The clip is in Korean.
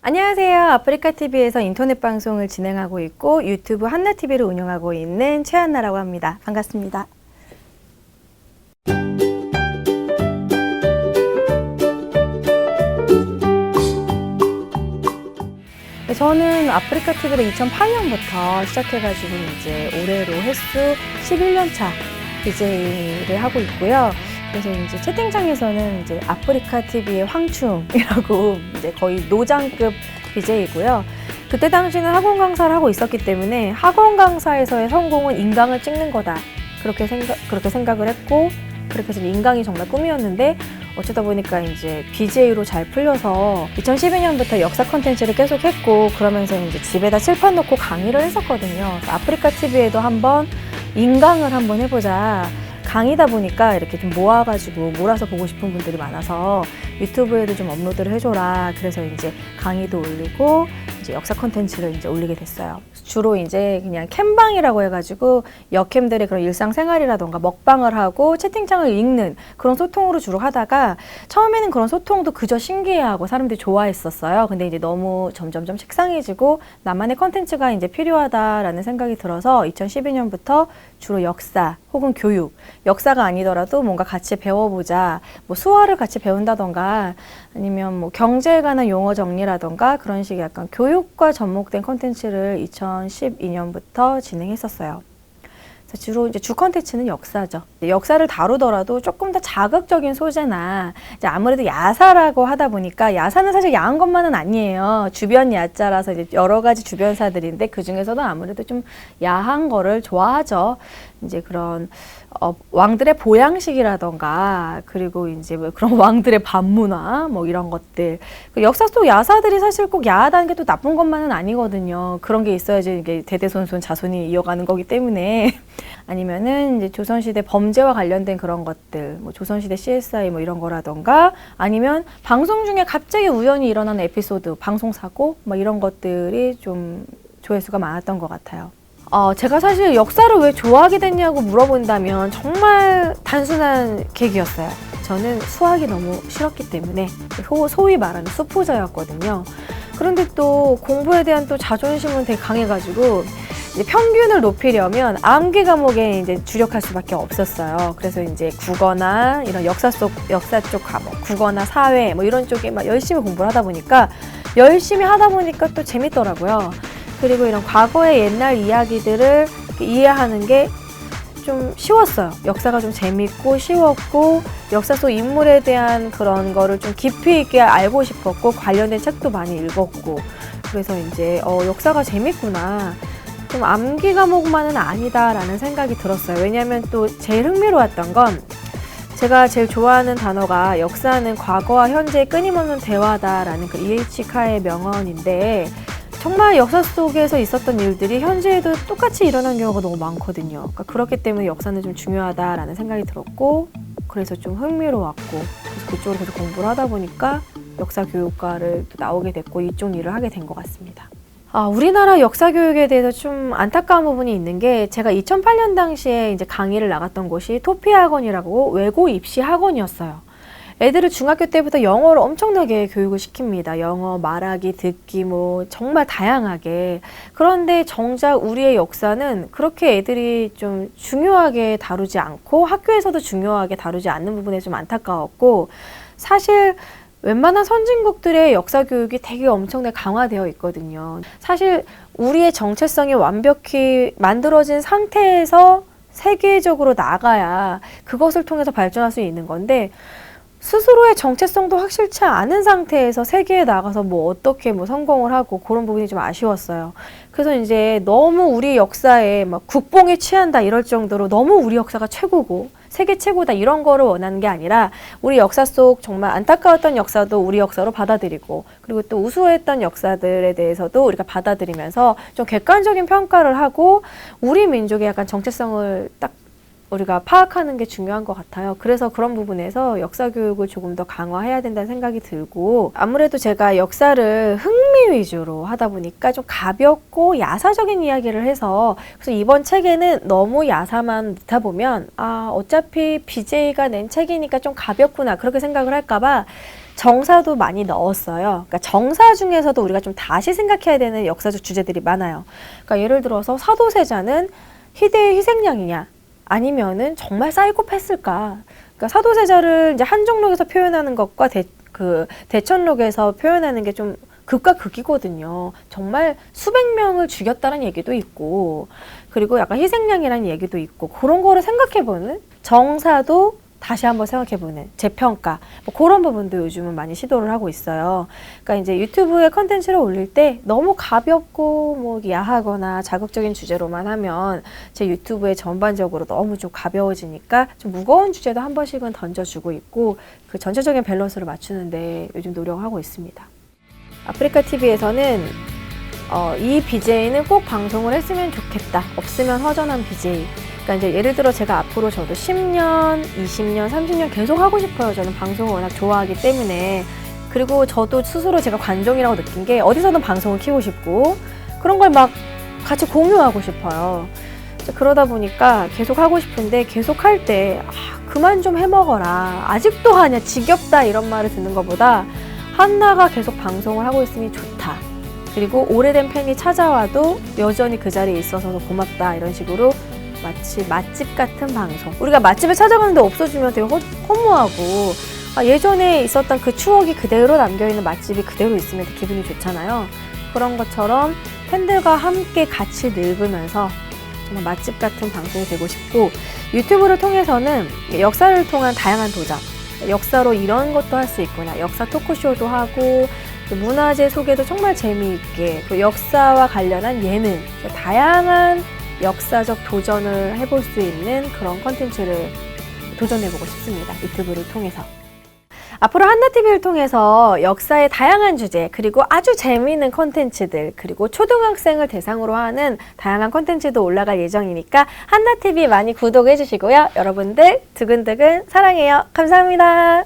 안녕하세요. 아프리카TV에서 인터넷 방송을 진행하고 있고 유튜브 한나TV를 운영하고 있는 최한나라고 합니다. 반갑습니다. 저는 아프리카TV를 2008년부터 시작해가지고 이제 올해로 횟수 11년차 BJ를 하고 있고요. 그래서 이제 채팅창에서는 이제 아프리카TV의 황충이라고 이제 거의 노장급 BJ이고요. 그때 당시는 학원 강사를 하고 있었기 때문에 학원 강사에서의 성공은 인강을 찍는 거다. 그렇게 생각을 했고, 그렇게 해서 인강이 정말 꿈이었는데, 어쩌다 보니까 이제 BJ로 잘 풀려서 2012년부터 역사 컨텐츠를 계속 했고, 그러면서 이제 집에다 칠판 놓고 강의를 했었거든요. 아프리카TV에도 한번 인강을 한번 해보자. 강의다 보니까 이렇게 좀 모아가지고 몰아서 보고 싶은 분들이 많아서 유튜브에도 좀 업로드를 해줘라. 그래서 이제 강의도 올리고 이제 역사 콘텐츠를 이제 올리게 됐어요. 주로 이제 그냥 캠방이라고 해가지고 여캠들의 그런 일상생활이라던가 먹방을 하고 채팅창을 읽는 그런 소통으로 주로 하다가 처음에는 그런 소통도 그저 신기해하고 사람들이 좋아했었어요. 근데 이제 너무 점점점 식상해지고 나만의 콘텐츠가 이제 필요하다라는 생각이 들어서 2012년부터 주로 역사 혹은 교육, 역사가 아니더라도 뭔가 같이 배워보자, 뭐 수어를 같이 배운다던가 아니면 뭐 경제에 관한 용어 정리라던가 그런 식의 약간 교육과 접목된 콘텐츠를 2012년부터 진행했었어요. 주로 이제 주 컨텐츠는 역사죠. 역사를 다루더라도 조금 더 자극적인 소재나 이제 아무래도 야사라고 하다 보니까 야사는 사실 야한 것만은 아니에요. 주변 야자라서 이제 여러 가지 주변사들인데 그 중에서도 아무래도 좀 야한 거를 좋아하죠. 이제 그런 왕들의 보양식이라던가 그리고 이제 뭐 그런 왕들의 반문화 뭐 이런 것들 역사 속 야사들이 사실 꼭 야하다는 게 또 나쁜 것만은 아니거든요. 그런 게 있어야지 이게 대대손손 자손이 이어가는 거기 때문에 아니면은 이제 조선시대 범죄와 관련된 그런 것들 뭐 조선시대 CSI 뭐 이런 거라던가 아니면 방송 중에 갑자기 우연히 일어나는 에피소드 방송사고 뭐 이런 것들이 좀 조회수가 많았던 것 같아요. 제가 사실 역사를 왜 좋아하게 됐냐고 물어본다면 정말 단순한 계기였어요. 저는 수학이 너무 싫었기 때문에 소위 말하는 수포자였거든요. 그런데 또 공부에 대한 또 자존심은 되게 강해가지고 이제 평균을 높이려면 암기 과목에 이제 주력할 수밖에 없었어요. 그래서 이제 국어나 이런 역사 쪽 과목, 국어나 사회 뭐 이런 쪽에 막 열심히 공부를 하다 보니까 또 재밌더라고요. 그리고 이런 과거의 옛날 이야기들을 이해하는 게 좀 쉬웠어요. 역사가 좀 재밌고 쉬웠고 역사 속 인물에 대한 그런 거를 좀 깊이 있게 알고 싶었고 관련된 책도 많이 읽었고 그래서 이제 역사가 재밌구나. 좀 암기 과목만은 아니다라는 생각이 들었어요. 왜냐하면 또 제일 흥미로웠던 건 제가 제일 좋아하는 단어가 역사는 과거와 현재의 끊임없는 대화다라는 그 E.H. 카의 명언인데 정말 역사 속에서 있었던 일들이 현재에도 똑같이 일어난 경우가 너무 많거든요. 그러니까 그렇기 때문에 역사는 좀 중요하다라는 생각이 들었고 그래서 좀 흥미로웠고 그래서 그쪽으로 계속 공부를 하다 보니까 역사 교육과를 또 나오게 됐고 이쪽 일을 하게 된 것 같습니다. 우리나라 역사 교육에 대해서 좀 안타까운 부분이 있는 게 제가 2008년 당시에 이제 강의를 나갔던 곳이 토피아 학원이라고 외고 입시 학원이었어요. 애들을 중학교 때부터 영어를 엄청나게 교육을 시킵니다. 영어, 말하기, 듣기 뭐 정말 다양하게. 그런데 정작 우리의 역사는 그렇게 애들이 좀 중요하게 다루지 않고 학교에서도 중요하게 다루지 않는 부분에 좀 안타까웠고 사실 웬만한 선진국들의 역사 교육이 되게 엄청나게 강화되어 있거든요. 사실 우리의 정체성이 완벽히 만들어진 상태에서 세계적으로 나가야 그것을 통해서 발전할 수 있는 건데 스스로의 정체성도 확실치 않은 상태에서 세계에 나가서 뭐 어떻게 뭐 성공을 하고 그런 부분이 좀 아쉬웠어요. 그래서 이제 너무 우리 역사에 막 국뽕에 취한다 이럴 정도로 너무 우리 역사가 최고고 세계 최고다 이런 거를 원하는 게 아니라 우리 역사 속 정말 안타까웠던 역사도 우리 역사로 받아들이고 그리고 또 우수했던 역사들에 대해서도 우리가 받아들이면서 좀 객관적인 평가를 하고 우리 민족의 약간 정체성을 딱 우리가 파악하는 게 중요한 것 같아요. 그래서 그런 부분에서 역사 교육을 조금 더 강화해야 된다는 생각이 들고 아무래도 제가 역사를 흥미 위주로 하다 보니까 좀 가볍고 야사적인 이야기를 해서 그래서 이번 책에는 너무 야사만 넣다 보면 어차피 BJ가 낸 책이니까 좀 가볍구나 그렇게 생각을 할까 봐 정사도 많이 넣었어요. 그러니까 정사 중에서도 우리가 좀 다시 생각해야 되는 역사적 주제들이 많아요. 그러니까 예를 들어서 사도세자는 희대의 희생양이냐, 아니면은 정말 사이코패스일까? 그러니까 사도세자를 이제 한정록에서 표현하는 것과 대천록에서 표현하는 게 좀 극과 극이거든요. 정말 수백 명을 죽였다는 얘기도 있고, 그리고 약간 희생양이라는 얘기도 있고, 그런 거를 생각해보는, 정사도 다시 한번 생각해보는 재평가, 뭐 그런 부분도 요즘은 많이 시도를 하고 있어요. 그러니까 이제 유튜브에 컨텐츠를 올릴 때 너무 가볍고 뭐 야하거나 자극적인 주제로만 하면 제 유튜브에 전반적으로 너무 좀 가벼워지니까 좀 무거운 주제도 한 번씩은 던져주고 있고, 그 전체적인 밸런스를 맞추는데 요즘 노력하고 있습니다. 아프리카 TV에서는 이 BJ는 꼭 방송을 했으면 좋겠다, 없으면 허전한 BJ. 그러니까 이제 예를 들어 제가 앞으로 저도 10년, 20년, 30년 계속 하고 싶어요. 저는 방송을 워낙 좋아하기 때문에. 그리고 저도 스스로 제가 관종이라고 느낀 게 어디서든 방송을 키우고 싶고 그런 걸 막 같이 공유하고 싶어요. 그러다 보니까 계속 하고 싶은데 계속 할 때 그만 좀 해먹어라, 아직도 하냐, 지겹다, 이런 말을 듣는 것보다 한나가 계속 방송을 하고 있으니 좋다. 그리고 오래된 팬이 찾아와도 여전히 그 자리에 있어서 고맙다, 이런 식으로 마치 맛집 같은 방송. 우리가 맛집에 찾아가는데 없어지면 되게 허무하고, 예전에 있었던 그 추억이 그대로 남겨있는 맛집이 그대로 있으면 되게 기분이 좋잖아요. 그런 것처럼 팬들과 함께 같이 늙으면서 정말 맛집 같은 방송이 되고 싶고, 유튜브를 통해서는 역사를 통한 다양한 도전, 역사로 이런 것도 할 수 있구나, 역사 토크쇼도 하고, 문화재 소개도 정말 재미있게, 또 역사와 관련한 예능, 다양한 역사적 도전을 해볼 수 있는 그런 컨텐츠를 도전해보고 싶습니다. 유튜브를 통해서. 앞으로 한나TV를 통해서 역사의 다양한 주제, 그리고 아주 재미있는 컨텐츠들, 그리고 초등학생을 대상으로 하는 다양한 컨텐츠도 올라갈 예정이니까 한나TV 많이 구독해 주시고요. 여러분들 두근두근 사랑해요. 감사합니다.